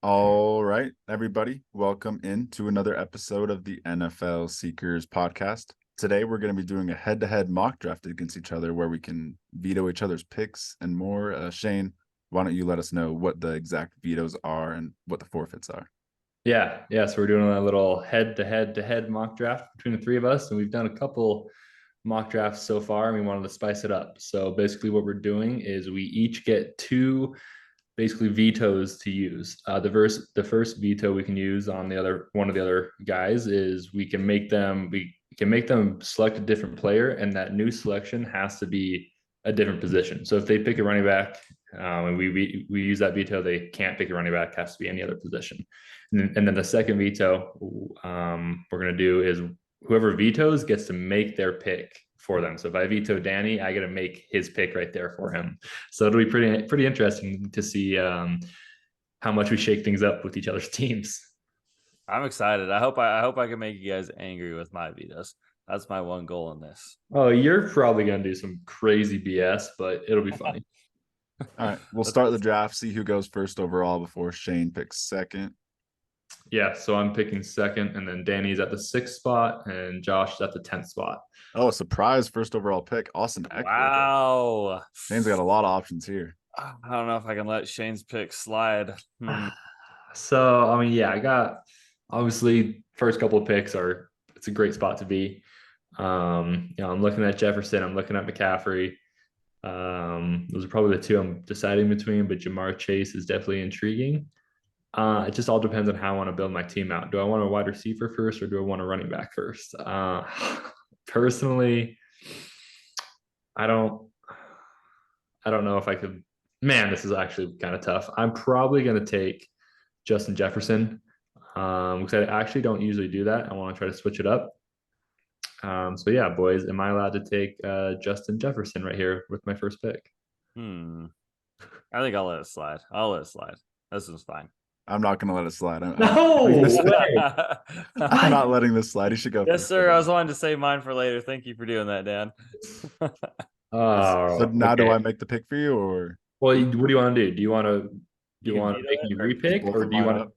All right, everybody, welcome into another episode of the NFL Seekers podcast. Today, we're going to be doing a head-to-head mock draft against each other where we can veto each other's picks and more. Shane, why don't you let us know what the exact vetoes are and what the forfeits are? Yeah. So we're doing a little head-to-head mock draft between the three of us, and we've done a couple mock drafts so far, and we wanted to spice it up. So basically, what we're doing is we each get two basically vetoes to use. The first veto we can use on the other one of the other guys is we can make them select a different player, and that new selection has to be a different position. So if they pick a running back, and we use that veto, they can't pick a running back; it has to be any other position. And then the second veto we're gonna do is whoever vetoes gets to make their pick for them. So if I veto Danny, I got to make his pick right there for him. So it'll be pretty interesting to see how much we shake things up with each other's teams. I'm excited. I hope I can make you guys angry with my vetoes. That's my one goal in this. Oh, you're probably gonna do some crazy BS, but it'll be funny. All right, we'll start the draft, see who goes first overall before Shane picks second. Yeah, so I'm picking second, and then Danny's at the sixth spot, and Josh is at the 10th spot. Oh, a surprise first overall pick, Austin Eckler. Wow. Shane's got a lot of options here. I don't know if I can let Shane's pick slide. So I mean, yeah, I got obviously first couple of picks are it's a great spot to be. I'm looking at Jefferson, I'm looking at McCaffrey. Those are probably the two I'm deciding between, but Jamar Chase is definitely intriguing. It just all depends on how I want to build my team out. Do I want a wide receiver first or do I want a running back first? Personally, I don't I don't know if I could. Man, this is actually kind of tough. I'm probably going to take Justin Jefferson because I actually don't usually do that. I want to try to switch it up. So yeah, boys, am I allowed to take Justin Jefferson right here with my first pick? I think I'll let it slide. I'll let it slide. This is fine. I'm not going to let it slide. No way. I'm not letting this slide. He should go Yes, first. sir. I was wanting to save mine for later. Thank you for doing that, Dan. So now okay. do I make the pick for you or? Well, what do you want to do? Do you You want can to veto make it me or repick, both or of mine up?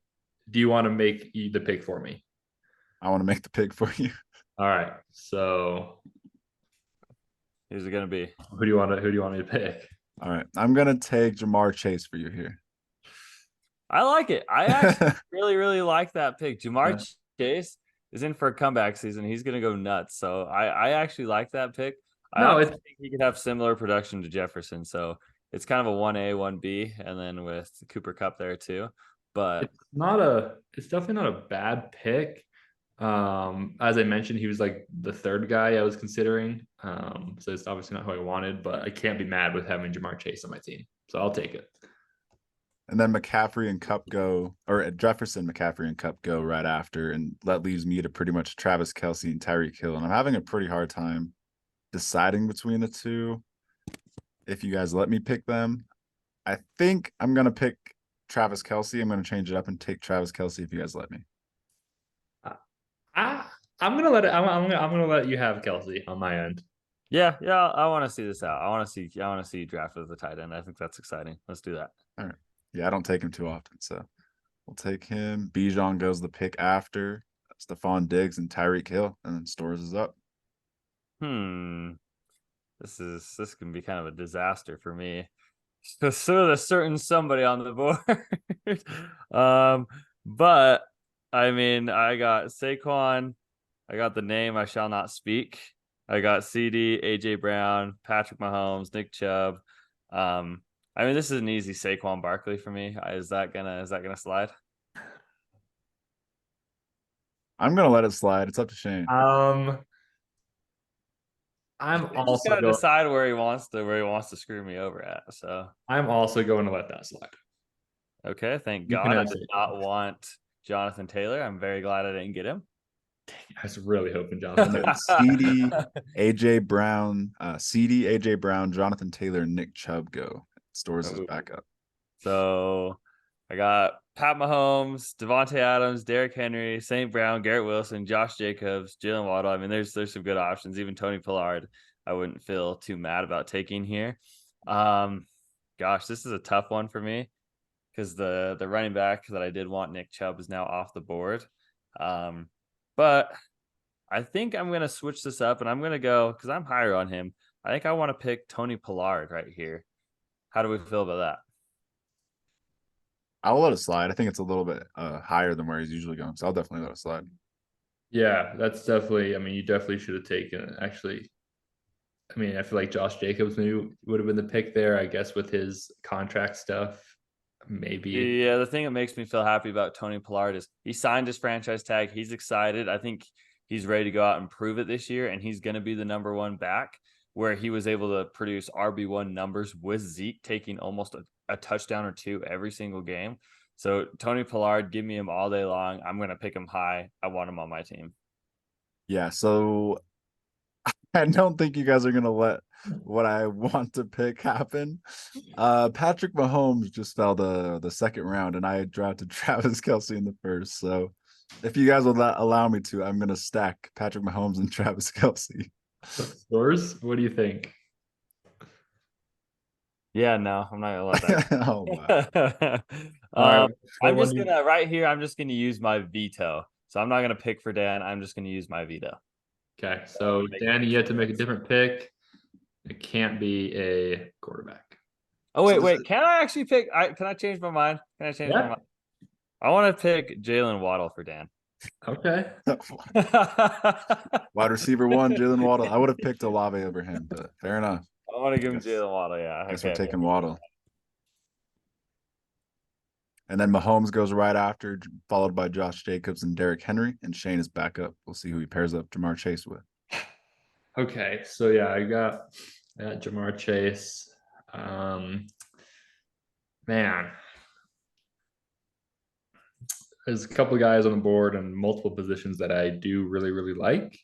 do you want to make the pick for me? I want to make the pick for you. All right. So who's it gonna be? who do you want me to pick? All right. I'm going to take Jamar Chase for you here. I like it. I actually really, really like that pick. Jamar Yeah. Chase is in for a comeback season. He's going to go nuts. So I actually like that pick. I No, honestly it's think he could have similar production to Jefferson. So it's kind of a 1A, 1B, and then with Cooper Cup there too. But it's definitely not a bad pick. As I mentioned, he was like the third guy I was considering. So it's obviously not who I wanted, but I can't be mad with having Jamar Chase on my team. So I'll take it. And then McCaffrey and Cup go, or Jefferson, McCaffrey, and Cup go right after. And that leaves me to pretty much Travis Kelce and Tyreek Hill. And I'm having a pretty hard time deciding between the two. If you guys let me pick them, I think I'm going to pick Travis Kelce. I'm going to change it up and take Travis Kelce if you guys let me. I I'm gonna let it. I'm gonna let you have Kelsey on my end. yeah, I want to see this out. I want to see you draft as a tight end. I think that's exciting. Let's do that. All right. Yeah, I don't take him too often. So we'll take him. Bijan goes the pick after. Stephon Diggs and Tyreek Hill, and then Stores is up. This can be kind of a disaster for me. So there's certain somebody on the board. But I mean, I got Saquon, I got the name I shall not speak. I got CD, AJ Brown, Patrick Mahomes, Nick Chubb. I mean, this is an easy Saquon Barkley for me. Is that gonna slide? I'm gonna let it slide. It's up to Shane. I'm He just also gotta going. decide where he wants to screw me over at. So I'm also going to let that slide. okay, thank You can God I have did Saquon. not want Jonathan Taylor. I'm very glad I didn't get him. I was really hoping Jonathan. CD, AJ Brown, CD, AJ Brown, Jonathan Taylor, and Nick Chubb go. Stores is back up. So I got Pat Mahomes, Devontae Adams, Derrick Henry, St. Brown, Garrett Wilson, Josh Jacobs, Jalen Waddle. I mean, there's some good options. Even Tony Pollard, I wouldn't feel too mad about taking here. Gosh, this is a tough one for me. because the running back that I did want, Nick Chubb, is now off the board. But I think I'm gonna switch this up, and I'm gonna go because I'm higher on him. I think I want to pick Tony Pollard right here. How do we feel about that? I'll let it slide. I think it's a little bit higher than where he's usually going, so I'll definitely let it slide. Yeah, that's definitely. I mean, you definitely should have taken it. Actually, I mean, I feel like Josh Jacobs maybe would have been the pick there. I guess with his contract stuff, maybe. Yeah, the thing that makes me feel happy about Tony Pollard is he signed his franchise tag. He's excited. I think he's ready to go out and prove it this year, and he's going to be the number one back, where he was able to produce RB1 numbers with Zeke taking almost a touchdown or two every single game. So Tony Pollard, give me him all day long. I'm going to pick him high. I want him on my team. Yeah, so I don't think you guys are gonna let what I want to pick happen. Patrick Mahomes just fell the second round, and I drafted Travis Kelce in the first. So if you guys will allow me to, I'm gonna stack Patrick Mahomes and Travis Kelce. Scores? What do you think? Yeah, no, I'm not gonna let that. Oh wow. All right. I'm just gonna right here. I'm just gonna use my veto. So I'm not gonna pick for Dan. I'm just gonna use my veto. Okay, so Danny, you have to make a different pick. It can't be a quarterback. Oh So wait. Can I actually pick? Can I change my mind? Can I change my mind? I want to pick Jalen Waddle for Dan. Okay. Wide receiver one, Jalen Waddle. I would have picked Olave over him, but fair enough. I want to give him Jalen Waddle. Yeah. Guess we're taking Waddle. And then Mahomes goes right after, followed by Josh Jacobs and Derrick Henry, and Shane is back up. We'll see who he pairs up Jamar Chase with. Okay, so yeah, I got Jamar Chase. Man, there's a couple of guys on the board and multiple positions that I do really, really like.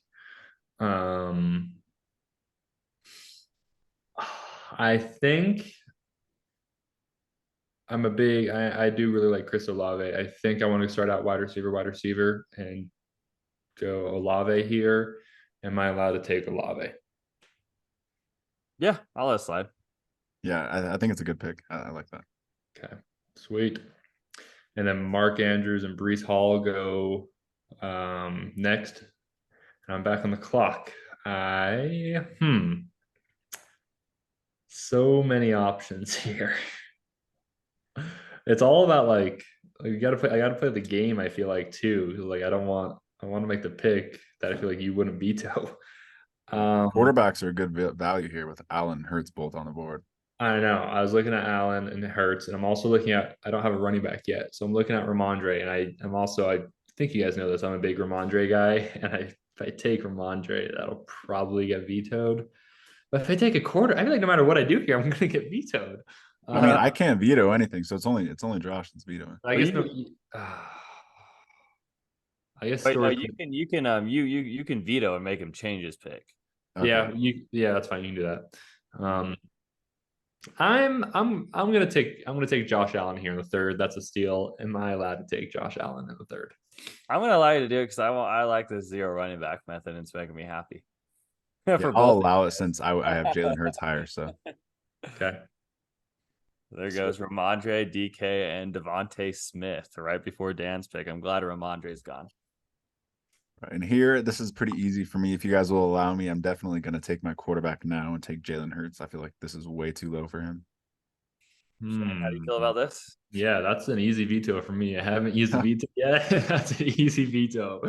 I think I do really like Chris Olave. I think I want to start out wide receiver, and go Olave here. Am I allowed to take Olave? Yeah, I'll let it slide. Yeah, I think it's a good pick. I like that. Okay, sweet. And then Mark Andrews and Brees Hall go next. And I'm back on the clock. So many options here. It's all about like you gotta play. I gotta play the game. I feel like too. Like I want to make the pick that I feel like you wouldn't veto. Quarterbacks are a good value here with Allen and Hurts both on the board. I don't know. I was looking at Allen and Hurts, and I'm also looking at. I don't have a running back yet, so I'm looking at Ramondre, and I'm also. I think you guys know this. I'm a big Ramondre guy, and if I take Ramondre, that'll probably get vetoed. But if I take a quarter, I feel like no matter what I do here, I'm going to get vetoed. I mean, I can't veto anything, so it's only Josh that's vetoing. I guess no. I guess no, you can veto and make him change his pick. Okay. Yeah, that's fine. You can do that. I'm gonna take Josh Allen here in the third. That's a steal. Am I allowed to take Josh Allen in the third? I'm gonna allow you to do it because I like the zero running back method and it's making me happy. Yeah, I'll allow it since I have Jalen Hurts higher. So okay. There goes Ramondre, DK, and Devontae Smith right before Dan's pick. I'm glad Ramondre's gone. And here, this is pretty easy for me. If you guys will allow me, I'm definitely going to take my quarterback now and take Jalen Hurts. I feel like this is way too low for him. Shane, how do you feel about this? Yeah, that's an easy veto for me. I haven't used the veto yet. That's an easy veto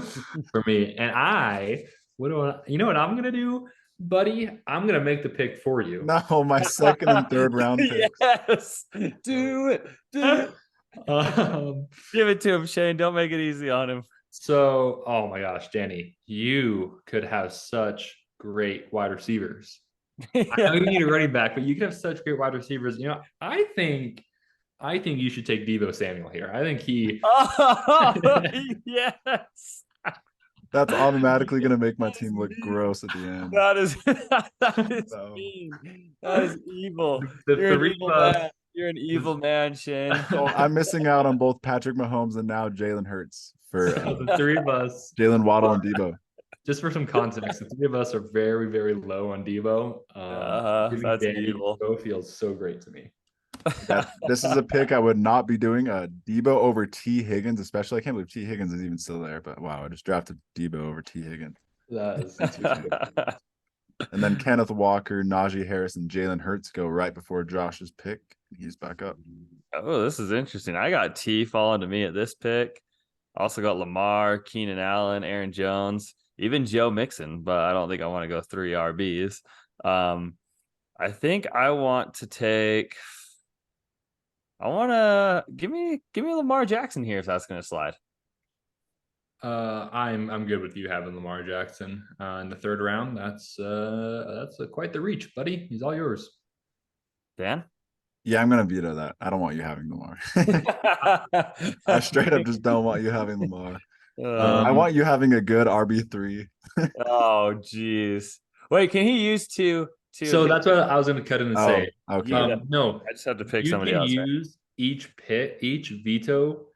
for me. And you know what I'm going to do, buddy? I'm going to make the pick for you. No, my second and third round picks. Yes, do it. Give it to him, Shane. Don't make it easy on him. So, oh my gosh, Danny, you could have such great wide receivers. I know you need a running back, but you could have such great wide receivers. You know, I think you should take Deebo Samuel here. I think he. Oh, yes. That's automatically going to make my team look gross at the end. That is mean. That is evil. You're an evil man. You're an evil man, Shane. So I'm missing out on both Patrick Mahomes and now Jalen Hurts for the three of us. Jalen Waddle and Deebo. Just for some context, the three of us are very, very low on Deebo. That's evil. Deebo feels so great to me. Yeah, this is a pick I would not be doing. Debo over T Higgins, especially. I can't believe T Higgins is even still there, but wow, I just drafted Debo over T Higgins. That is And then Kenneth Walker, Najee Harris, and Jalen Hurts go right before Josh's pick. He's back up. Oh, this is interesting. I got T falling to me at this pick. Also got Lamar, Keenan Allen, Aaron Jones, even Joe Mixon, but I don't think I want to go 3 RBs. I think I want to take. I want to give me Lamar Jackson here if that's going to slide. I'm good with you having Lamar Jackson in the third round. That's quite the reach, buddy. He's all yours. Dan? Yeah, I'm gonna veto that. I don't want you having Lamar. I straight up just don't want you having Lamar. I want you having a good RB3. Oh, jeez. Wait, can he use two? So that's what I was going to cut in and say. Okay. No, I just have to pick you somebody can else. Right? use each veto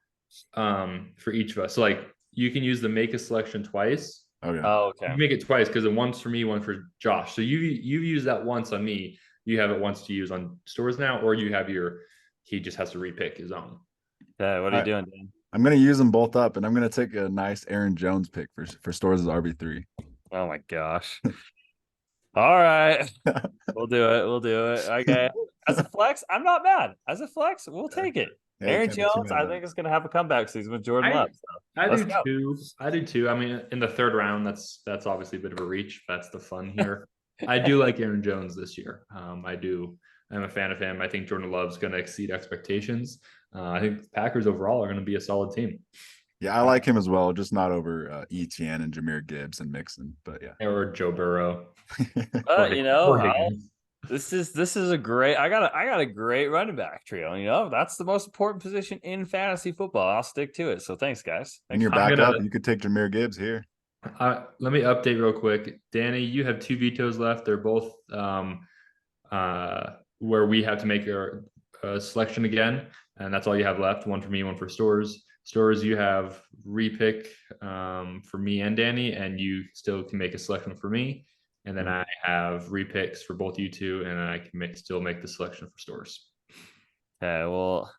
for each of us. So like you can use the make a selection twice. Okay. Oh, You okay. make it twice because one's for me, one for Josh. So you use that once on me. You have it once to use on Stores now, or you have he just has to repick his own. Okay, what are you doing, Dan? I'm gonna use them both up, and I'm gonna take a nice Aaron Jones pick for Stores' RB3. Oh my gosh. All right. We'll do it. We'll do it. Okay. As a flex, I'm not mad. As a flex, we'll take it. Yeah, Aaron Jones, I think is going to have a comeback season with Jordan Love. So I let's do go. too. I do too. I mean, in the third round, that's obviously a bit of a reach. That's the fun here. I do like Aaron Jones this year. I do. I'm a fan of him. I think Jordan Love's going to exceed expectations. I think the Packers overall are going to be a solid team. Yeah, I like him as well, just not over ETN and Jahmyr Gibbs and Mixon, but yeah. Or Joe Burrow. This is a great. I got a great running back trio. You know, that's the most important position in fantasy football. I'll stick to it. So thanks, guys. And you're back up. You could take Jahmyr Gibbs here. Let me update real quick. Danny, you have 2 vetoes left. They're both where we have to make our selection again, and that's all you have left. One for me, one for Stores. Stores, you have repick for me and Danny, and you still can make a selection for me. And then I have repicks for both you two, and I can still make the selection for Stores. Okay, well,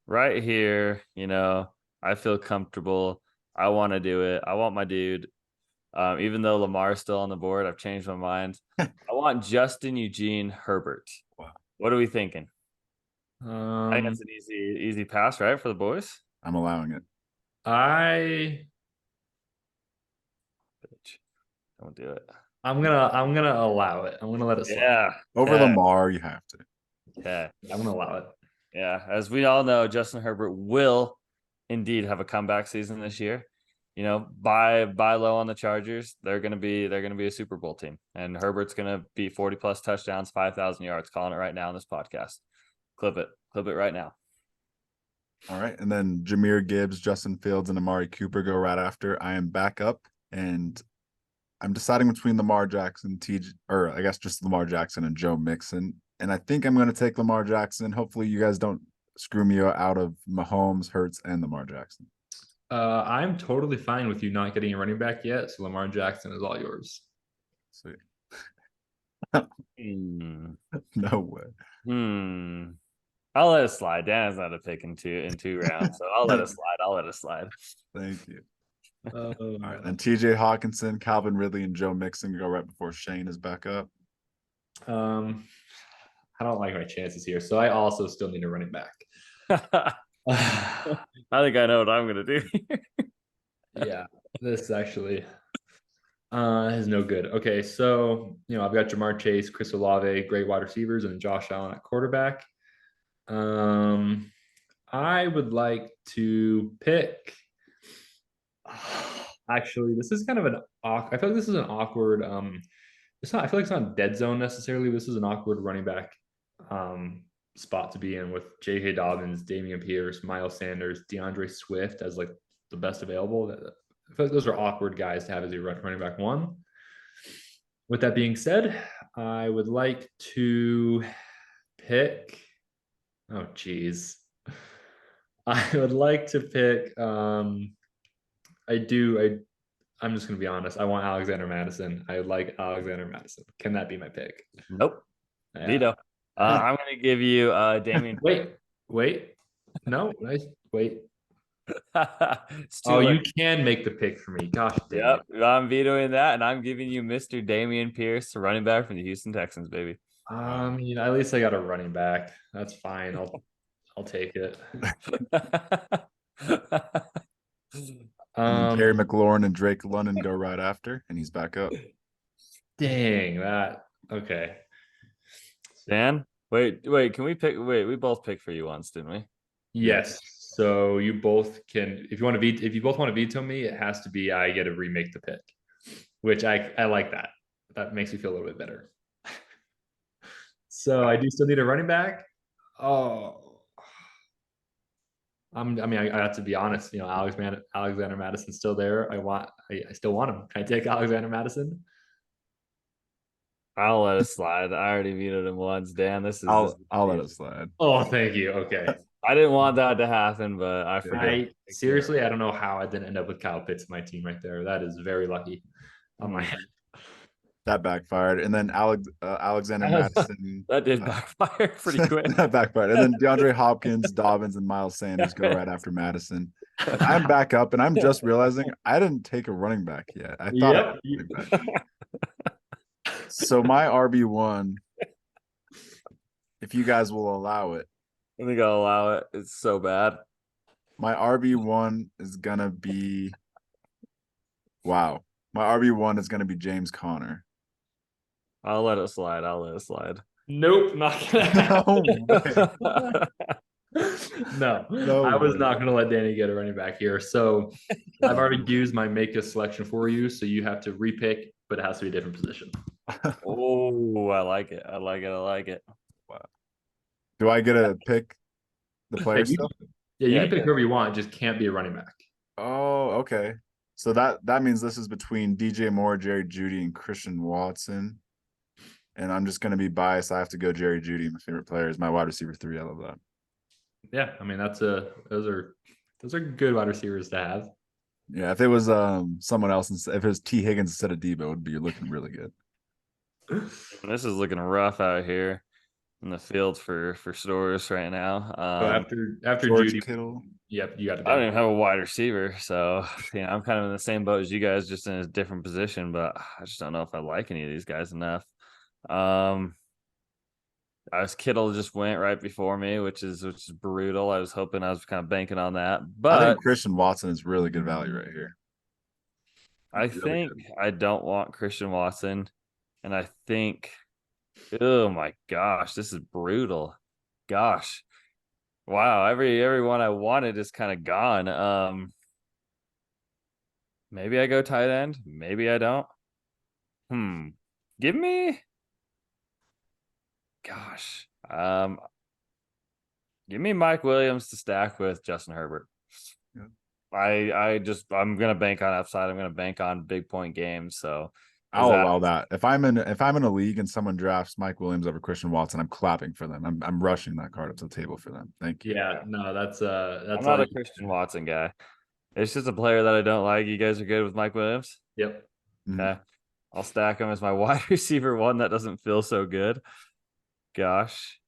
right here, you know, I feel comfortable. I want to do it. I want my dude. Even though Lamar is still on the board, I've changed my mind. I want Justin Eugene Herbert. Wow. What are we thinking? I think that's an easy pass, right, for the boys? I'm allowing it. Don't do it. I'm gonna allow it. I'm gonna let it slide. Yeah. Over Lamar, you have to. Yeah. I'm gonna allow it. Yeah. As we all know, Justin Herbert will indeed have a comeback season this year. You know, buy low on the Chargers. They're gonna be a Super Bowl team. And Herbert's gonna be 40 plus touchdowns, 5,000 yards. Calling it right now on this podcast. Clip it right now. All right. And then Jahmyr Gibbs, Justin Fields, and Amari Cooper go right after. I am back up, and I'm deciding between Lamar Jackson, or I guess just Lamar Jackson and Joe Mixon. And I think I'm going to take Lamar Jackson. Hopefully you guys don't screw me out of Mahomes, Hurts, and Lamar Jackson. I'm totally fine with you not getting a running back yet. So Lamar Jackson is all yours. Sweet. No way. I'll let it slide. Dan is not a pick in two rounds, so I'll let it slide. Thank you. All right, then TJ Hawkinson, Calvin Ridley, and Joe Mixon go right before Shane is back up. I don't like my chances here, so I also still need a running back. I think I know what I'm gonna do. Yeah, this actually is no good. Okay, so I've got Jamar Chase, Chris Olave, great wide receivers, and Josh Allen at quarterback. I would like to pick. Actually, this is kind of I feel like this is an awkward. It's not. I feel like it's not dead zone necessarily. This is an awkward running back spot to be in with J.K. Dobbins, Damian Pierce, Miles Sanders, DeAndre Swift as like the best available. I feel like those are awkward guys to have as your running back one. With that being said, I would like to pick. Oh, geez. I would like to pick. I'm just going to be honest. I want Alexander Madison. I like Alexander Madison. Can that be my pick? Nope. Yeah. Veto. I'm gonna give you Damian. Wait. No, nice. Wait. It's Oh, too you late. can make the pick for me. Gosh dang Yep, it. I'm vetoing that, and I'm giving you Mr. Damian Pierce, running back from the Houston Texans, baby. I mean, at least I got a running back. That's fine. I'll take it. And then Terry Um, McLaurin and Drake London go right after, and he's back up. dang that. Okay. Dan, wait, can we pick? Wait, we both picked for you once, didn't we? Yes. So you both can, if you want to veto, if you both want to veto me, it has to be I get to remake the pick, which I like that. That makes me feel a little bit better. So I do still need a running back. Oh, I mean, I have to be honest. Alexander Madison's still there. I still want him. Can I take Alexander Madison? I'll let it slide. I already vetoed him once, Dan. This is I'll let it slide. Oh, thank you. Okay. I didn't want that to happen, but I forget. I seriously, I don't know how I didn't end up with Kyle Pitts in my team right there. That is very lucky on my head. That backfired, and then Alexander Madison That did backfire pretty quick. that backfired, and then DeAndre Hopkins, Dobbins, and Miles Sanders go right after Madison. And I'm back up, and I'm just realizing I didn't take a running back yet. I thought I Yep. had a running back. So my RB1, if you guys will allow it, I think I'll allow it. It's so bad. my RB1 is gonna be wow. My RB1 is gonna be James Conner. I'll let it slide. I'll let it slide. Nope, not gonna happen. No No, No I was way. not gonna let Danny get a running back here. So I've already used my make a selection for you. So you have to repick, but it has to be a different position. Oh, I like it. I like it. I like it. Wow. Do I get to pick the Yeah, player you, still? yeah, you Yeah, can pick good. whoever you want, it just can't be a running back. Oh, okay. So that means this is between DJ Moore, Jerry Judy, and Christian Watson. And I'm just gonna be biased. I have to go Jerry Judy. My favorite player is my wide receiver 3. I love that. Yeah, I mean those are good wide receivers to have. Yeah, if it was someone else, if it was T Higgins instead of Debo, it would be looking really good. This is looking rough out here in the field for stores right now. So after George Judy, Kittle. yep, you got to I don't pick. even have a wide receiver, so I'm kind of in the same boat as you guys, just in a different position. But I just don't know if I like any of these guys enough. I was Kittle just went right before me, which is brutal. I was hoping I was kind of banking on that, I but think Christian Watson is really good value right here. I Really think good. I don't want Christian Watson, and I think, oh my gosh, this is brutal. Gosh, wow, everyone I wanted is kind of gone. Maybe I go tight end, maybe I don't. Give me, gosh, give me Mike Williams to stack with Justin Herbert. Yeah. I'm gonna bank on upside. I'm gonna bank on big point games. So is I'll that allow that. If I'm in a league and someone drafts Mike Williams over Christian Watson, I'm clapping for them. I'm rushing that card up to the table for them. Thank you. Yeah, no, that's I'm all not you a Christian Watson guy. It's just a player that I don't like. You guys are good with Mike Williams. Yep. Okay. I'll stack him as my wide receiver 1 that doesn't feel so good. Gosh.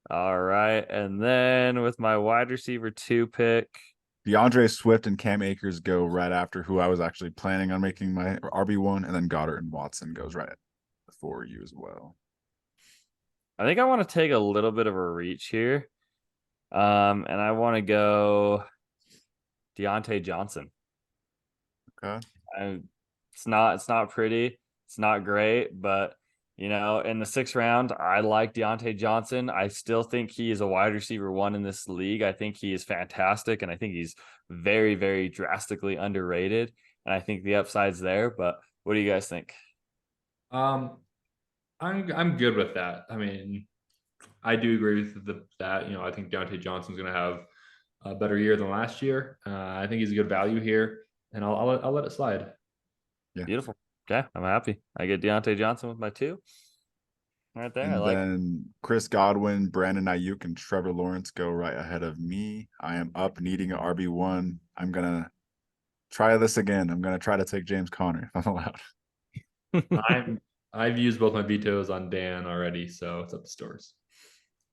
All right. And then with my wide receiver 2 pick, DeAndre Swift and Cam Akers go right after who I was actually planning on making my RB1, and then Goddard and Watson goes right before you as well. I think I want to take a little bit of a reach here. And I want to go Deontay Johnson. Okay. It's not pretty. It's not great, but in the 6th round, I like Deontay Johnson. I still think he is a wide receiver 1 in this league. I think he is fantastic, and I think he's very, very drastically underrated. And I think the upside's there. But what do you guys think? I'm good with that. I mean, I do agree with that. I think Deontay Johnson's going to have a better year than last year. I think he's a good value here, and I'll let it slide. Yeah. Beautiful. Okay, I'm happy. I get Deontay Johnson with my 2. Right there. I And like then Chris Godwin, Brandon Ayuk, and Trevor Lawrence go right ahead of me. I am up needing an RB1. I'm gonna try this again. I'm gonna try to take James Conner if I'm allowed. I've used both my vetoes on Dan already, so it's up to stores.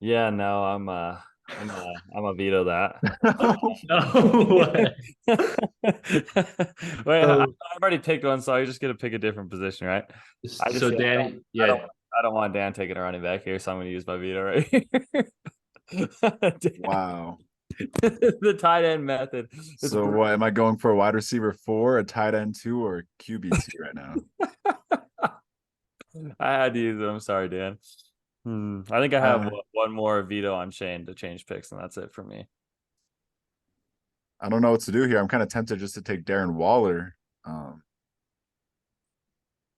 Yeah, no, I'm a veto that. No way. Wait, So, I've already picked one, so I just get to pick a different position, right? I just so yeah, Danny, I don't yeah. I don't want Dan taking a running back here, so I'm going to use my veto right here. Wow. The tight end method. It's So what am I going for, a wide receiver 4, a tight end 2, or a QB 2 right now? I had to use it. I'm sorry, Dan. I think I have one more veto on Shane to change picks, and that's it for me. I don't know what to do here. I'm kind of tempted just to take Darren Waller.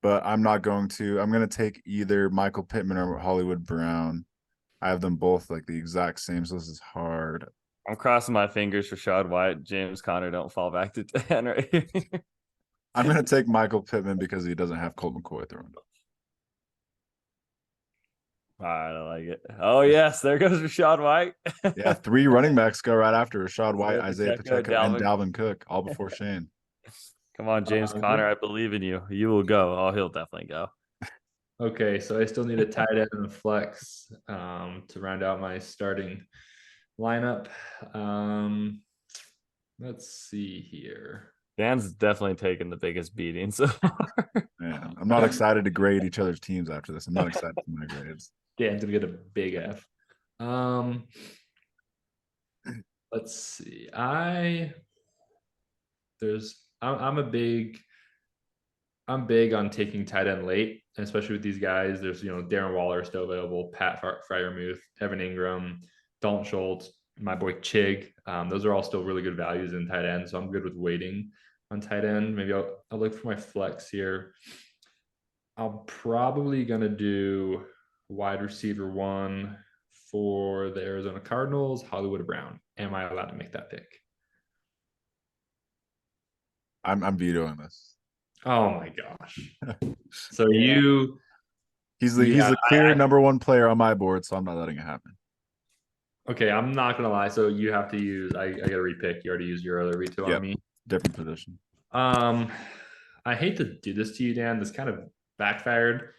But I'm not going to. I'm going to take either Michael Pittman or Hollywood Brown. I have them both like the exact same, so this is hard. I'm crossing my fingers for Shad White. James Conner don't fall back to 10 right here. I'm going to take Michael Pittman because he doesn't have Colt McCoy throwing. All right, I like it. Oh, yes, there goes Rashad White. Yeah, 3 running backs go right after Rashad White, Isaiah Pacheco, Pacheco, and Dalvin Cook, all before Shane. Come on, James Conner. I believe in you. You will go. Oh, he'll definitely go. Okay, so I still need a tight end and a flex to round out my starting lineup. Let's see here. Dan's definitely taken the biggest beating so far. Man, I'm not excited to grade each other's teams after this. I'm not excited for my grades. Dan's gonna get a big F. Let's see. I'm big on taking tight end late, and especially with these guys. There's Darren Waller still available, Pat Freiermuth, Evan Ingram, Dalton Schultz, my boy Chig. Those are all still really good values in tight end, so I'm good with waiting on tight end. Maybe I'll look for my flex here. I'm probably gonna do wide receiver 1 for the Arizona Cardinals, Hollywood Brown. Am I allowed to make that pick? I'm vetoing this. Oh my gosh. So you He's the clear number 1 player on my board, so I'm not letting it happen. Okay, I'm not gonna lie. So you have to use. I gotta repick. You already used your other veto on me. Different position. I hate to do this to you, Dan. This kind of backfired.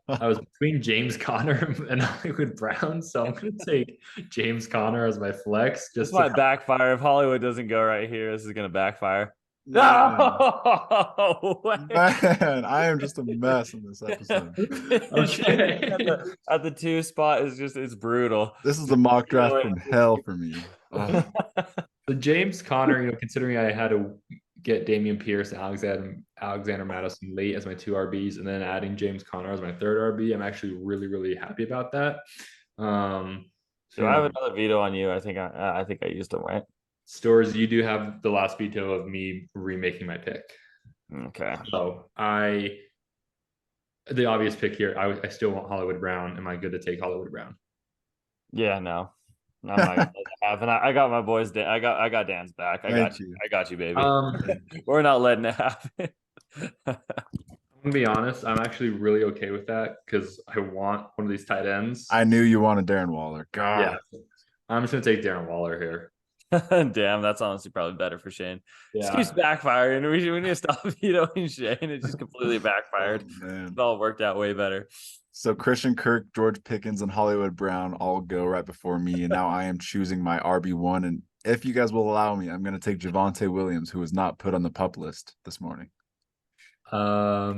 I was between James Conner and Hollywood Brown, so I'm gonna take James Conner as my flex. This might backfire if Hollywood doesn't go right here. This is gonna backfire. No, man, I am just a mess in this episode. Okay, at the 2 spot is it's brutal. This is the mock draft from hell for me. The James Conner, considering I had to get Damian Pierce and Alexander Madison late as my 2 RBs, and then adding James Conner as my 3rd RB, I'm actually really, really happy about that. So I have another veto on you. I think I used them, right? Stores, you do have the last veto of me remaking my pick. Okay. So the obvious pick here, I still want Hollywood Brown. Am I good to take Hollywood Brown? Yeah, no. I'm not gonna let that happen. I got my boys. I got Dan's back. I got you, baby. We're not letting it happen. I'm gonna be honest. I'm actually really okay with that because I want one of these tight ends. I knew you wanted Darren Waller. God. Yeah. I'm just gonna take Darren Waller here. Damn, that's honestly probably better for Shane. Yeah. This keeps backfiring. We need to stop vetoing Shane. It just completely backfired. It all worked out way better. So Christian Kirk, George Pickens, and Hollywood Brown all go right before me, and now I am choosing my RB1. And if you guys will allow me, I'm going to take Javonte Williams, who was not put on the pup list this morning. I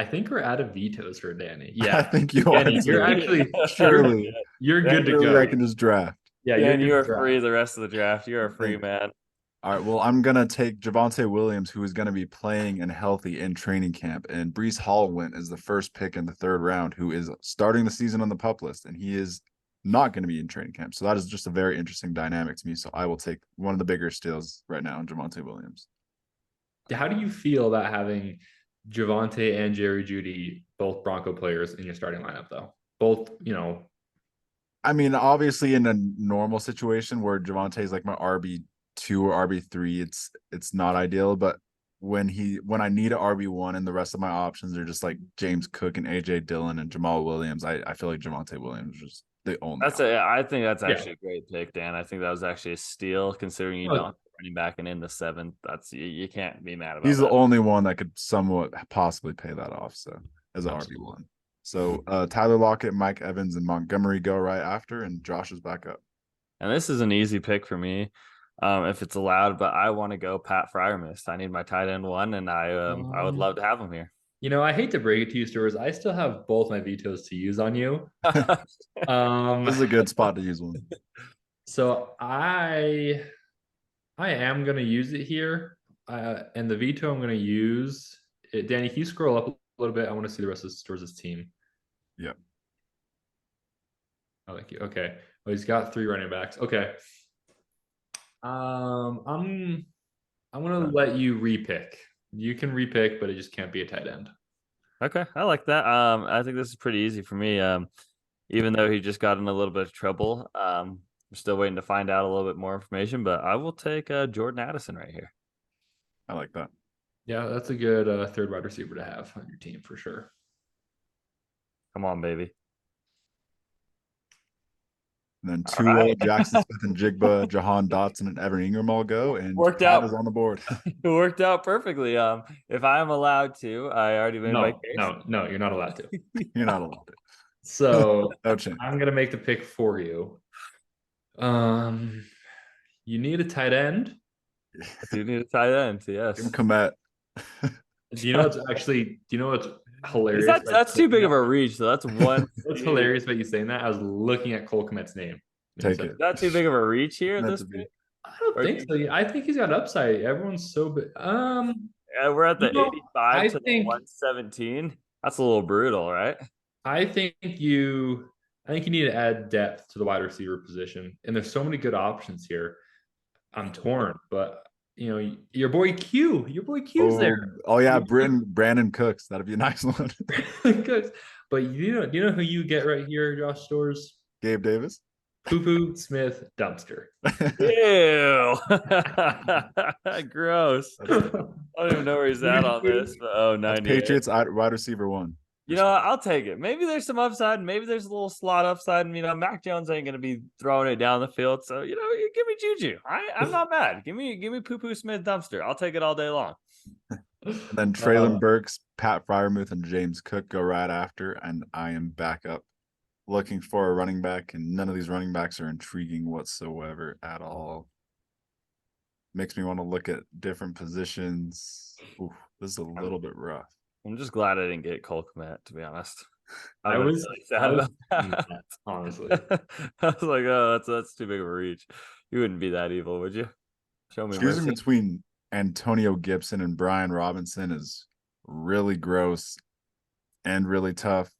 think we're out of vetoes for Danny. Yeah, I think you are. You're actually surely you're good to go. I can just draft. Yeah, you are free the rest of the draft. You are a free man. All right, well, I'm going to take Javonte Williams, who is going to be playing and healthy in training camp. And Breece Hall went as the first pick in the 3rd round, who is starting the season on the pup list, and he is not going to be in training camp. So that is just a very interesting dynamic to me. So I will take one of the bigger steals right now in Javonte Williams. How do you feel about having Javonte and Jerry Jeudy, both Bronco players, in your starting lineup, though? Both, I mean, obviously in a normal situation where Javonte is like my RB2 or RB3, it's not ideal. But when I need an RB1 and the rest of my options are just like James Cook and AJ Dillon and Jamal Williams, I feel like Javonte Williams is just the only. I think that's actually a great pick, Dan. I think that was actually a steal considering you don't running back and in the 7th. That's you can't be mad about. He's the only one that could somewhat possibly pay that off. So as an RB1. So Tyler Lockett, Mike Evans, and Montgomery go right after, and Josh is back up. And this is an easy pick for me, if it's allowed. But I want to go Pat Fryermist. I need my tight end one, and I would love to have him here. I hate to break it to you, Stores. I still have both my vetoes to use on you. This is a good spot to use one. So I am gonna use it here. And the veto I'm gonna use it. Danny, can you scroll up a little bit? I want to see the rest of Stores' team. Yep. I like you. Okay. Well, he's got 3 running backs. Okay. I'm gonna let you repick. You can repick, but it just can't be a tight end. Okay, I like that. I think this is pretty easy for me. Even though he just got in a little bit of trouble, we're still waiting to find out a little bit more information. But I will take Jordan Addison right here. I like that. Yeah, that's a good third wide receiver to have on your team for sure. Come on, baby. And then Tua, Jackson Smith and Jigba, Jahan Dotson, and Evan Ingram all go, and Worked Pat out. is on the board. It worked out perfectly. If I am allowed to, I already made my case. No, you're not allowed to. You're not allowed to. So No chance. I'm gonna make the pick for you. You need a tight end. You need a tight end, yes. Give him Komet. Do you know what's hilarious? That's too big of a reach, so that's one. What's hilarious about you saying that? I was looking at Cole Kmet's name. Take it. Is that too big of a reach here at this point? I don't think so. I think he's got upside. Everyone's so big. We're at the 85 to the 117. That's a little brutal, right? I think you need to add depth to the wide receiver position, and there's so many good options here. I'm torn, but your boy Q's there. Oh yeah, Brandon Cooks. That'd be a nice one. Cooks. But do you know who you get right here, Josh Stores? Gabe Davis. Poo Smith Dumpster. Ew. Gross. I don't even know where he's at on this. But, 90. Patriots wide receiver 1. I'll take it. Maybe there's some upside. Maybe there's a little slot upside. And, Mac Jones ain't going to be throwing it down the field. So, give me Juju. I'm not mad. Give me Poo Smith Dumpster. I'll take it all day long. And then Traylon Burks, Pat Fryermuth, and James Cook go right after. And I am back up looking for a running back. And none of these running backs are intriguing whatsoever at all. Makes me want to look at different positions. Ooh, this is a little bit rough. I'm just glad I didn't get Cole Kmet, to be honest. I was really sad about that. Honestly. I was like, oh, that's too big of a reach. You wouldn't be that evil, would you? Show me Choosing mercy. between Antonio Gibson and Brian Robinson is really gross and really tough.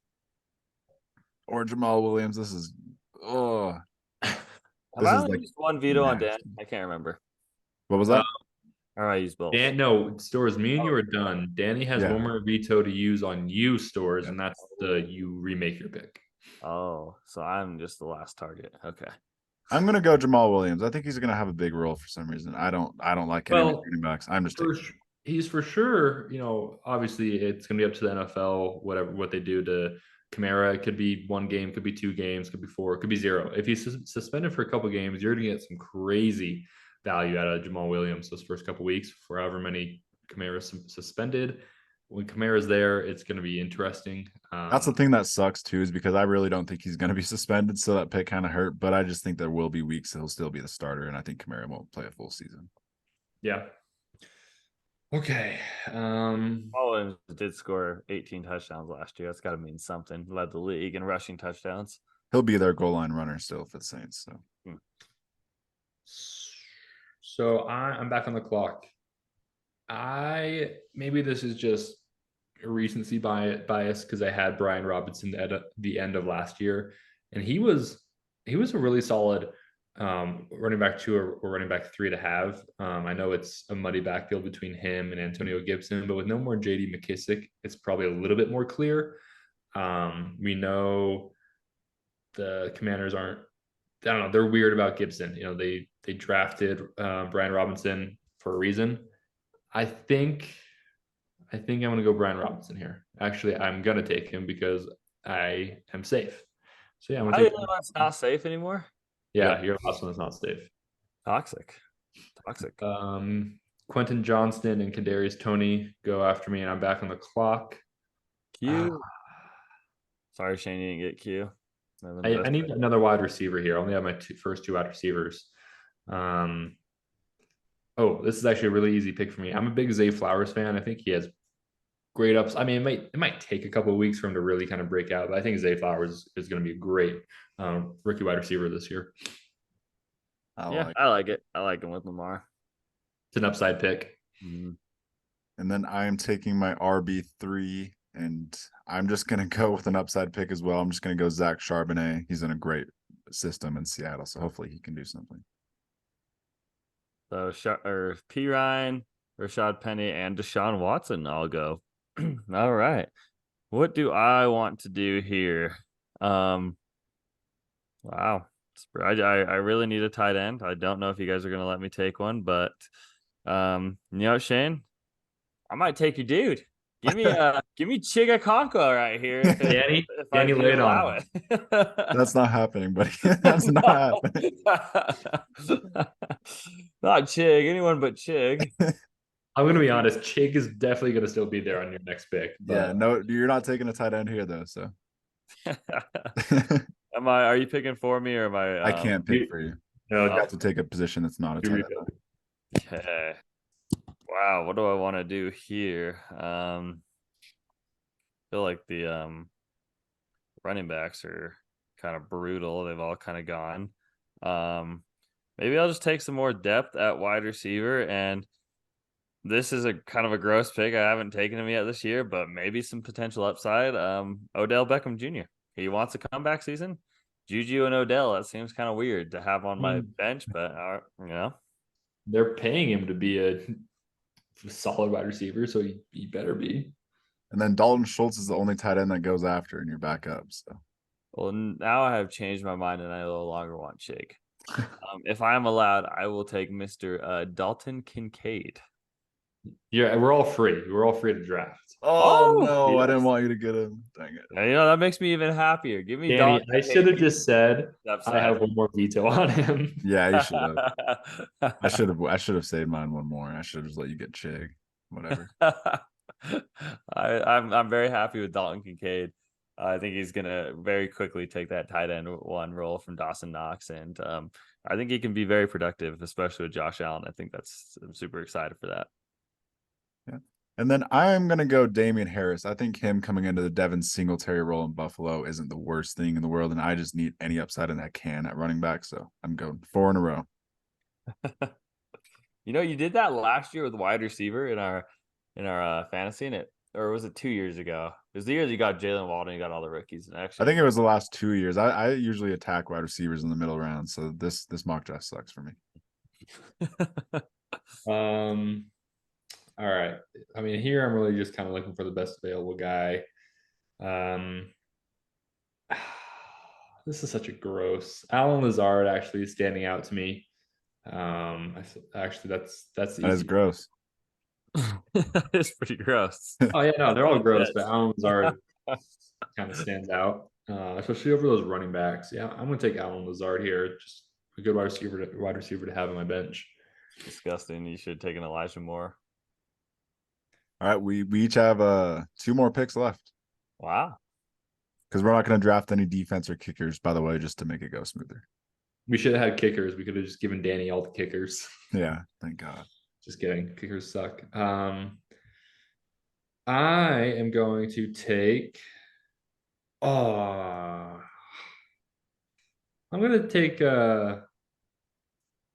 Or Jamal Williams. This is Have I only used one veto on Dan? I can't remember. What was that? Or I used both. No, Stores, me and you are done. Danny has Yeah. one more veto to use on you, Stores, and that's you remake your pick. Oh, so I'm just the last target. Okay. I'm gonna go Jamal Williams. I think he's gonna have a big role for some reason. I don't like any running backs. I'm just he's for sure, obviously it's gonna be up to the NFL, what they do to Kamara. It could be 1 game, could be 2 games, could be 4, could be 0. If he's suspended for a couple games, you're gonna get some crazy value out of Jamal Williams those first couple weeks for however many Kamara's suspended. When Kamara's there, it's going to be interesting. That's the thing that sucks too, is because I really don't think he's going to be suspended, so that pick kind of hurt. But I just think there will be weeks he'll still be the starter, and I think Kamara won't play a full season. Yeah. Okay. Williams did score 18 touchdowns last year. That's got to mean something. Led the league in rushing touchdowns. He'll be their goal line runner still for the Saints. So I'm back on the clock. Maybe this is just a recency bias because I had Brian Robinson at the end of last year, and he was a really solid running back 2 or running back 3 to have. I know it's a muddy backfield between him and Antonio Gibson, but with no more J.D. McKissick, it's probably a little bit more clear. We know the Commanders aren't. I don't know. They're weird about Gibson. They drafted Brian Robinson for a reason. I think I'm going to go Brian Robinson here. Actually, I'm going to take him because I am safe. So yeah, I'm going to take him. It's not safe anymore. Yeah, your last one is not safe. Toxic. Quentin Johnston and Kadarius Toney go after me, and I'm back on the clock. Cute. Sorry, Shane, you didn't get Q. I need another wide receiver here. I only have my first two wide receivers. Oh, this is actually a really easy pick for me. I'm a big Zay Flowers fan. I think he has great ups. I mean, it might take a couple of weeks for him to really kind of break out, but I think Zay Flowers is going to be a great rookie wide receiver this year. I like it. I like him with Lamar. It's an upside pick. Mm-hmm. And then I am taking my RB3, and I'm just going to go with an upside pick as well. I'm just going to go Zach Charbonnet. He's in a great system in Seattle, so hopefully he can do something. So P. Ryan, Rashad Penny, and Deshaun Watson all go. All right. What do I want to do here? Wow. I really need a tight end. I don't know if you guys are gonna let me take one, but you know, Shane, I might take your dude. Give me Chiga Conko right here. Danny, if Danny I laid allow on. it. That's not happening, buddy. That's not happening. Not Chig, anyone but Chig. I'm gonna be honest, Chig is definitely gonna still be there on your next pick. But... Yeah, no, you're not taking a tight end here though, so Are you picking for me or am I I can't pick for you. No, You have to take a position that's not a tight end. Okay. Wow, what do I want to do here? Feel like the running backs are kind of brutal. They've all kind of gone. Maybe I'll just take some more depth at wide receiver, and this is a kind of a gross pick. I haven't taken him yet this year, but maybe some potential upside. Odell Beckham Jr. He wants a comeback season. Juju and Odell. That seems kind of weird to have on my bench, but you know, they're paying him to be a solid wide receiver, so he better be. And then Dalton Schultz is the only tight end that goes after in your backup. So, well, now I have changed my mind and I no longer want Chig. If I am allowed, I will take Mr. Dalton Kincaid. Yeah, we're all free. We're all free to draft. oh no, yes. I didn't want you to get him. Dang it. Yeah, you know, that makes me even happier. Give me Danny, Dalton I should have just said upside. I have one more veto on him. Yeah, you should have. I should have saved mine one more. I should have just let you get Chig. Whatever. I'm very happy with Dalton Kincaid. I think he's gonna very quickly take that tight end one role from Dawson Knox, and I think he can be very productive, especially with Josh Allen. I'm super excited for that. Yeah. And then I'm going to go Damian Harris. I think him coming into the Devin Singletary role in Buffalo isn't the worst thing in the world. And I just need any upside in that can at running back. So I'm going 4 in a row. You know, you did that last year with wide receiver in our fantasy, or was it 2 years ago? It was the year that you got Jalen Walden, you got all the rookies. And actually, I think it was the last 2 years. I usually attack wide receivers in the middle round. So this mock draft sucks for me. All right. I mean, here I'm really just kind of looking for the best available guy. This is such a gross. Alan Lazard actually is standing out to me. Actually, that's easy. That is gross. It's pretty gross. Oh yeah, no, they're all gross, but Alan Lazard kind of stands out, especially over those running backs. Yeah, I'm gonna take Alan Lazard here. Just a good wide receiver to have on my bench. Disgusting. You should have taken Elijah Moore. All right, we each have 2 more picks left. Wow. Because we're not going to draft any defense or kickers, by the way, just to make it go smoother. We should have had kickers. We could have just given Danny all the kickers. Yeah, thank God. Just kidding. Kickers suck. I am going to take. I'm going to take.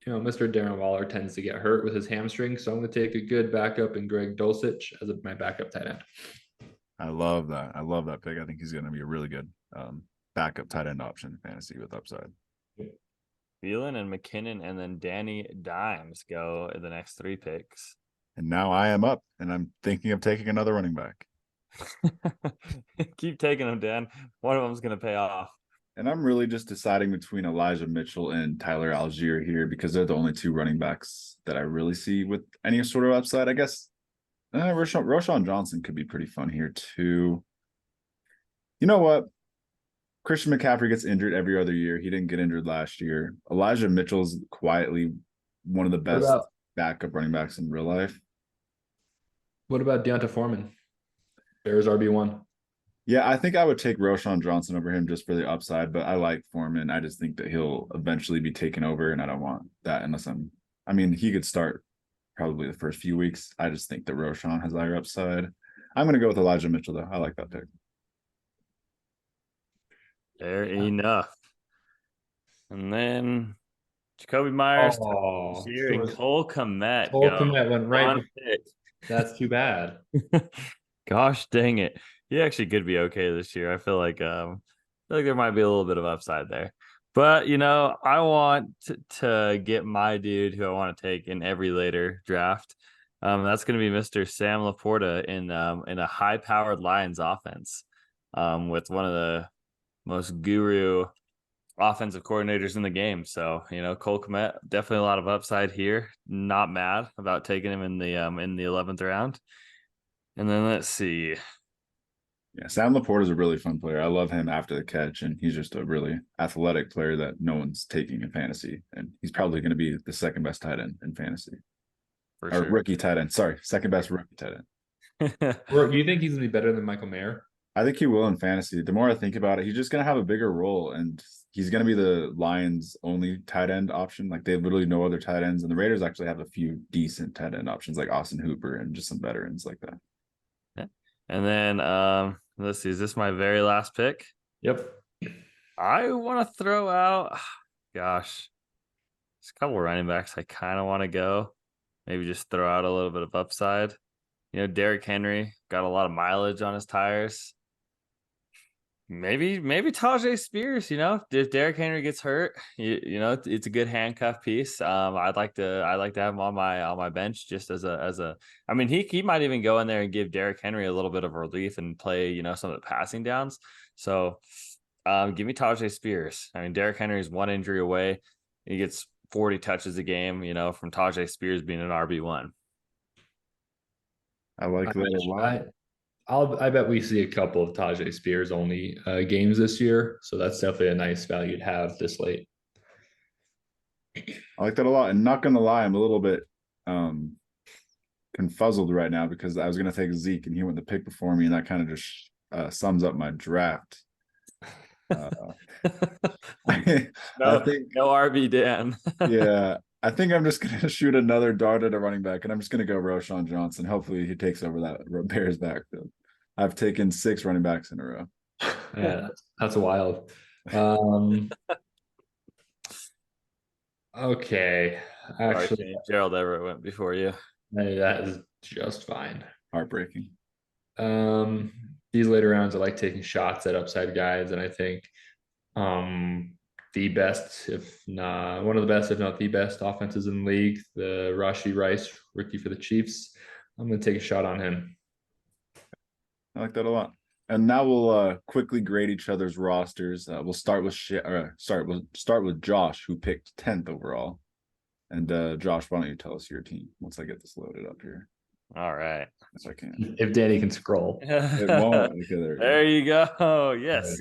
Mr. Darren Waller tends to get hurt with his hamstring, so I'm going to take a good backup in Greg Dulcich as my backup tight end. I love that. I love that pick. I think he's going to be a really good backup tight end option in fantasy with upside. Thielen and McKinnon and then Danny Dimes go in the next 3 picks. And now I am up, and I'm thinking of taking another running back. Keep taking them, Dan. One of them's going to pay off. And I'm really just deciding between Elijah Mitchell and Tyler Algier here because they're the only 2 running backs that I really see with any sort of upside. I guess Roschon Johnson could be pretty fun here too. You know what? Christian McCaffrey gets injured every other year. He didn't get injured last year. Elijah Mitchell's quietly one of the best backup running backs in real life. What about Deonta Foreman? Bears RB1. Yeah, I think I would take Roshan Johnson over him just for the upside, but I like Foreman. I just think that he'll eventually be taken over, and I don't want that unless I mean, he could start probably the first few weeks. I just think that Roshan has higher upside. I'm going to go with Elijah Mitchell, though. I like that pick. Fair enough. And then Jacoby Myers Oh, here and Cole Kmet Cole go. Kmet went right. One pick. That's too bad. Gosh dang it. He actually could be okay this year. I feel like there might be a little bit of upside there. But I want to get my dude who I want to take in every later draft. That's going to be Mr. Sam Laporta in a high-powered Lions offense. With one of the most guru offensive coordinators in the game. So, Cole Kmet, definitely a lot of upside here. Not mad about taking him in the 11th round. And then let's see. Yeah, Sam Laporte is a really fun player. I love him after the catch, and he's just a really athletic player that no one's taking in fantasy. And he's probably going to be the second best tight end in fantasy. For or sure. rookie tight end. Sorry, second best rookie tight end. Do you think he's gonna be better than Michael Mayer? I think he will in fantasy. The more I think about it, he's just going to have a bigger role, and he's going to be the Lions' only tight end option. Like they have literally no other tight ends, and the Raiders actually have a few decent tight end options, like Austin Hooper and just some veterans like that. Yeah. And then let's see, is this my very last pick? Yep. I want to throw out, gosh, there's a couple of running backs I kind of want to go. Maybe just throw out a little bit of upside. Derrick Henry got a lot of mileage on his tires. Maybe Tajay Spears, if Derrick Henry gets hurt, it's a good handcuff piece. I'd like to have him on my bench just as a I mean he might even go in there and give Derrick Henry a little bit of relief and play, some of the passing downs. So give me Tajay Spears. I mean, Derrick Henry is one injury away. He gets 40 touches a game, from Tajay Spears being an RB1. I like that a lot. I bet we see a couple of Tajay Spears only games this year, so that's definitely a nice value to have this late. I like that a lot. And not gonna lie, I'm a little bit confuzzled right now because I was gonna take Zeke and he went the pick before me, and that kind of just sums up my draft. I think no RB Dan. yeah, I think I'm just gonna shoot another dart at a running back, and I'm just gonna go Roshan Johnson. Hopefully, he takes over that Bears backfield. I've taken 6 running backs in a row. Yeah, that's wild. Okay, actually, Gerald Everett went before you. That is just fine. Heartbreaking. These later rounds, I like taking shots at upside guys, and I think the best, if not one of the best, if not the best offenses in the league, the Rashee Rice rookie for the Chiefs. I'm going to take a shot on him. I like that a lot. And now we'll quickly grade each other's rosters. We'll start with we'll start with Josh, who picked 10th overall. And Josh, why don't you tell us your team once I get this loaded up here? All right. If I can. If Danny can scroll. It won't. Okay, there you go. Yes.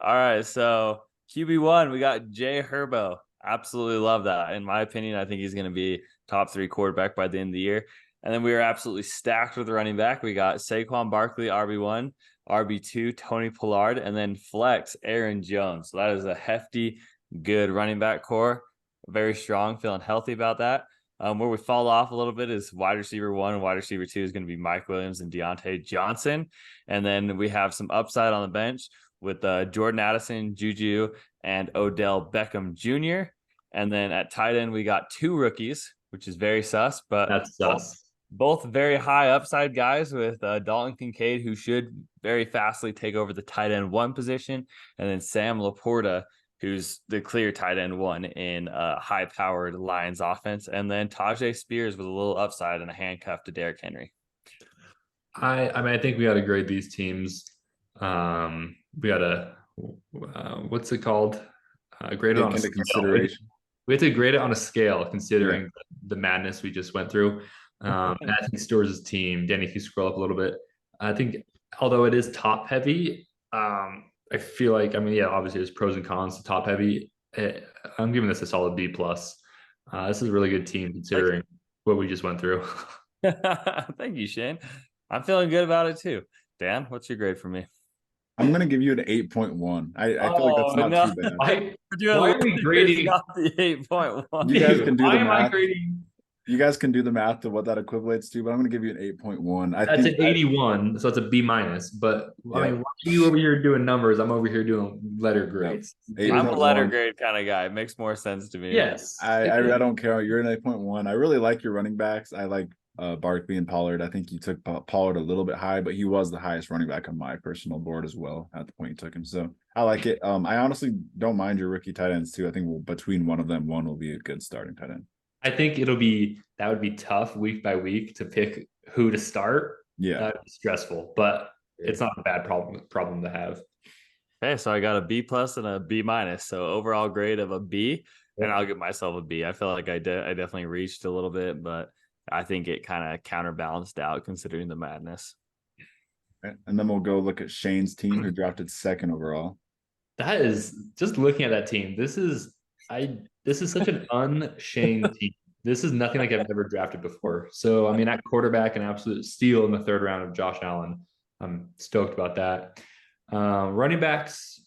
All right. So QB1, we got Jay Herbo. Absolutely love that. In my opinion, I think he's going to be top 3 quarterback by the end of the year. And then we are absolutely stacked with the running back. We got Saquon Barkley, RB1, RB2, Tony Pollard, and then flex, Aaron Jones. So that is a hefty, good running back core. Very strong, feeling healthy about that. Where we fall off a little bit is wide receiver 1 and wide receiver 2 is going to be Mike Williams and Deontay Johnson. And then we have some upside on the bench with Jordan Addison, Juju, and Odell Beckham Jr. And then at tight end, we got 2 rookies, which is very sus, but that's sus. Both very high upside guys with Dalton Kincaid, who should very fastly take over the tight end 1 position, and then Sam Laporta, who's the clear tight end 1 in high-powered Lions offense, and then Tajay Spears with a little upside and a handcuff to Derrick Henry. I mean, I think we got to grade these teams. We got to what's it called? Grade it on a consideration. We have to grade it on a scale, considering the madness we just went through. And I think Stores' team, Danny, if you scroll up a little bit, I think although it is top heavy, I feel like, obviously there's pros and cons to top heavy. I'm giving this a solid B+. This is a really good team considering what we just went through. Thank you, Shane. I'm feeling good about it too. Dan, what's your grade for me? I'm gonna give you an 8.1. I feel like that's Oh not no, too bad. we're doing Why are we losers, grading? not the 8.1. You guys Dude, can do why the am I math. grading? You guys can do the math to what that equates to, but I'm gonna give you an 8.1. I That's think an 81, so it's a B minus. But I yeah, mean, why are you over here doing numbers? I'm over here doing letter yeah. grades. I'm a letter 8.1. grade kind of guy. It makes more sense to me. Yes. I don't care. You're an 8.1. I really like your running backs. I like Barkley and Pollard. I think you took Pollard a little bit high, but he was the highest running back on my personal board as well at the point you took him. So I like it. I honestly don't mind your rookie tight ends too. I think between one of them, one will be a good starting tight end. I think that would be tough week by week to pick who to start. Yeah. That would be stressful, but it's not a bad problem to have. Okay, so I got a B plus and a B minus. So overall grade of a B, and I'll give myself a B. I feel like I definitely reached a little bit, but I think it kind of counterbalanced out considering the madness. And then we'll go look at Shane's team, who drafted second overall. That is just looking at that team. This is such an unshamed team. This is nothing like I've ever drafted before. So I mean, at quarterback, an absolute steal in the third round of Josh Allen. I'm stoked about that. Running backs,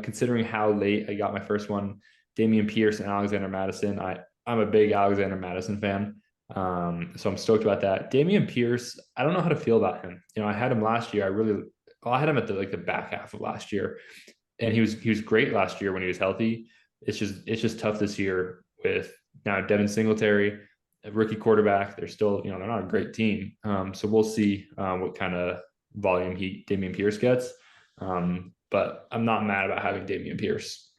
considering how late I got my first one, Damian Pierce and Alexander Madison. I'm a big Alexander Madison fan. So I'm stoked about that. Damian Pierce, I don't know how to feel about him. I had him last year. I had him at the back half of last year, and he was great last year when he was healthy. It's just tough this year with now Devin Singletary, a rookie quarterback. They're still, they're not a great team. So we'll see what kind of volume Damian Pierce gets. But I'm not mad about having Damian Pierce.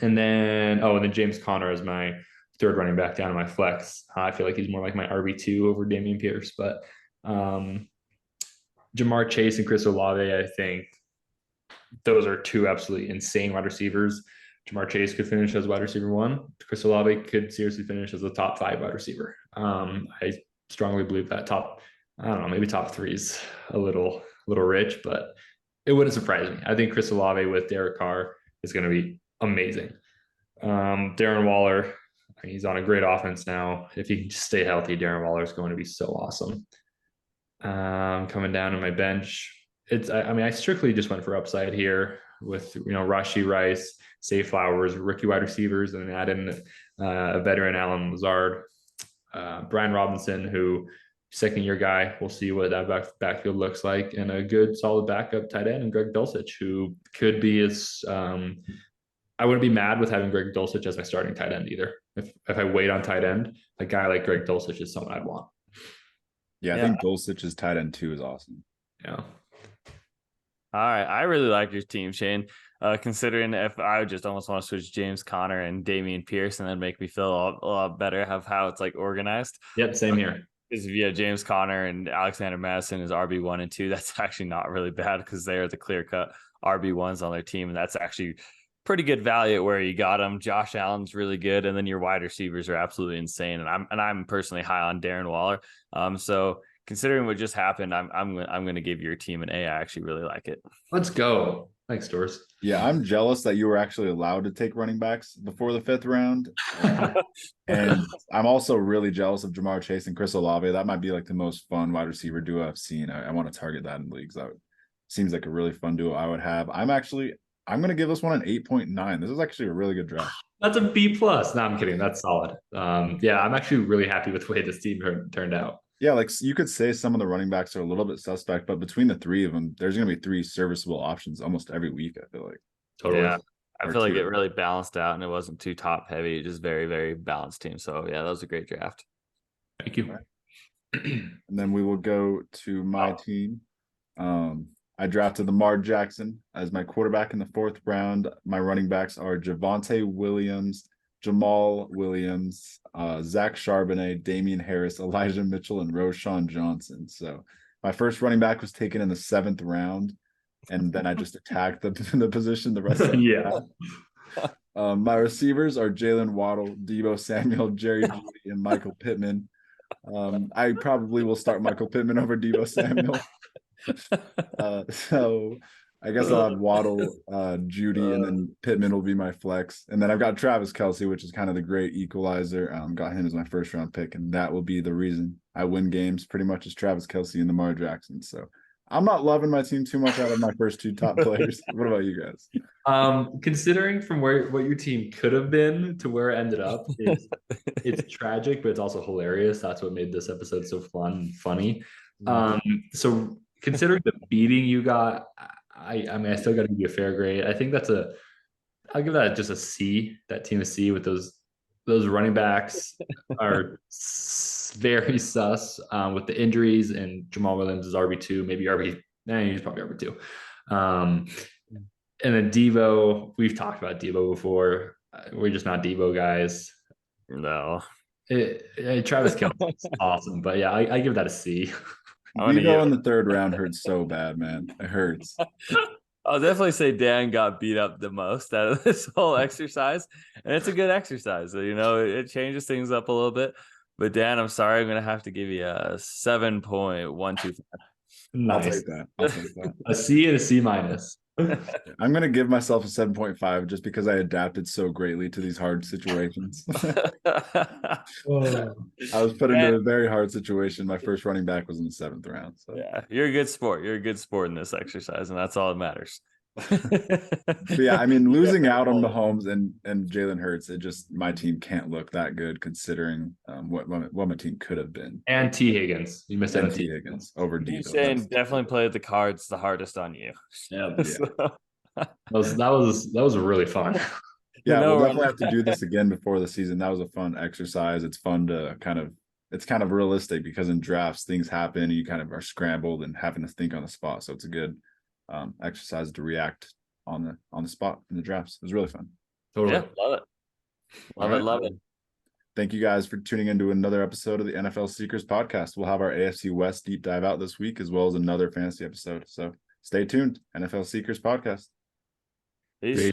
And then James Conner is my third running back down in my flex. I feel like he's more like my RB2 over Damian Pierce. But Jamar Chase and Chris Olave, I think those are two absolutely insane wide receivers. Jamar Chase could finish as wide receiver 1. Chris Olave could seriously finish as a top 5 wide receiver. I strongly believe that I don't know, maybe top 3 is a little rich, but it wouldn't surprise me. I think Chris Olave with Derek Carr is going to be amazing. Darren Waller, he's on a great offense now. If he can just stay healthy, Darren Waller is going to be so awesome. Coming down to my bench, I strictly just went for upside here with Rashee Rice, Zay Flowers, rookie wide receivers, and then add in a veteran Allen Lazard, Brian Robinson, who second year guy. We'll see what that backfield looks like, and a good solid backup tight end, and Greg Dulcich, who could be as I wouldn't be mad with having Greg Dulcich as my starting tight end either. If I wait on tight end, a guy like Greg Dulcich is someone I'd want. Yeah, I think Dulcich's tight end 2 is awesome. Yeah. All right, I really like your team, Shane. Considering if I would just almost want to switch James Conner and Damian Pierce, and then make me feel a lot better of how it's like organized. Yep, same here. Because if you have James Conner and Alexander Madison as RB1 and 2, that's actually not really bad because they are the clear cut RB1s on their team, and that's actually pretty good value at where you got them. Josh Allen's really good, and then your wide receivers are absolutely insane. And I'm personally high on Darren Waller. So considering what just happened, I'm going to give your team an A. I actually really like it. Let's go. Thanks, Doris. Yeah, I'm jealous that you were actually allowed to take running backs before the 5th round. And I'm also really jealous of Jamar Chase and Chris Olave. That might be like the most fun wide receiver duo I've seen. I want to target that in leagues. That seems like a really fun duo I would have. I'm going to give this one an 8.9. This is actually a really good draft. That's a B plus. No, I'm kidding. That's solid. Yeah, I'm actually really happy with the way this team turned out. Yeah, like you could say some of the running backs are a little bit suspect, but between the 3 of them, there's going to be 3 serviceable options almost every week, I feel like. Totally. Yeah, I feel like it really balanced out and it wasn't too top heavy. Just very, very balanced team. So yeah, that was a great draft. Thank you. Right. And then we will go to my team. I drafted Lamar Jackson as my quarterback in the 4th round. My running backs are Javonte Williams, Jamal Williams, Zach Charbonnet, Damian Harris, Elijah Mitchell, and Roshan Johnson. So my first running back was taken in the 7th round, and then I just attacked the position the rest of the Yeah. My receivers are Jalen Waddle, Deebo Samuel, Jerry Jeudy, and Michael Pittman. I probably will start Michael Pittman over Deebo Samuel. So I guess I'll have Waddle, Judy, and then Pittman will be my flex. And then I've got Travis Kelce, which is kind of the great equalizer. Got him as my first round pick, and that will be the reason I win games pretty much as Travis Kelce and Lamar Jackson. So I'm not loving my team too much out of my first two top players. What about you guys? Considering from what your team could have been to where it ended up, it's tragic, but it's also hilarious. That's what made this episode so fun and funny. So considering the beating you got, I mean, I still got to give you a fair grade. I think I'll give that just a C. That team is C with those running backs are very sus with the injuries, and Jamal Williams is RB2, maybe RB. He's probably RB2. And then Devo, we've talked about Devo before. We're just not Devo guys. No. Travis Kelce is awesome, but yeah, I give that a C. Devo in the third round hurts so bad, man. It hurts. I'll definitely say Dan got beat up the most out of this whole exercise, and it's a good exercise. So, it changes things up a little bit. But Dan, I'm sorry, I'm gonna have to give you a 7.125. Nice. I'll take that. I'll take that. A C and a C minus. I'm gonna give myself a 7.5 just because I adapted so greatly to these hard situations. I was put into a very hard situation. My first running back was in the 7th round. So yeah, you're a good sport. You're a good sport in this exercise, and that's all that matters. But yeah, I mean, losing out on Mahomes and Jalen Hurts, my team can't look that good considering what my team could have been. And T. Higgins, you missed out on T. Higgins over Devo. Saying definitely played the cards the hardest on you. Yeah. So. That was really fun. Yeah, we'll definitely have to do this again before the season. That was a fun exercise. It's fun to it's kind of realistic because in drafts things happen and you kind of are scrambled and having to think on the spot. So it's a good exercise to react on the spot in the drafts. It was really fun. Totally. Yeah, love it. Thank you guys for tuning into another episode of the NFL Seekers podcast. We'll have our AFC West deep dive out this week as well as another fantasy episode. So stay tuned. NFL Seekers podcast. Peace.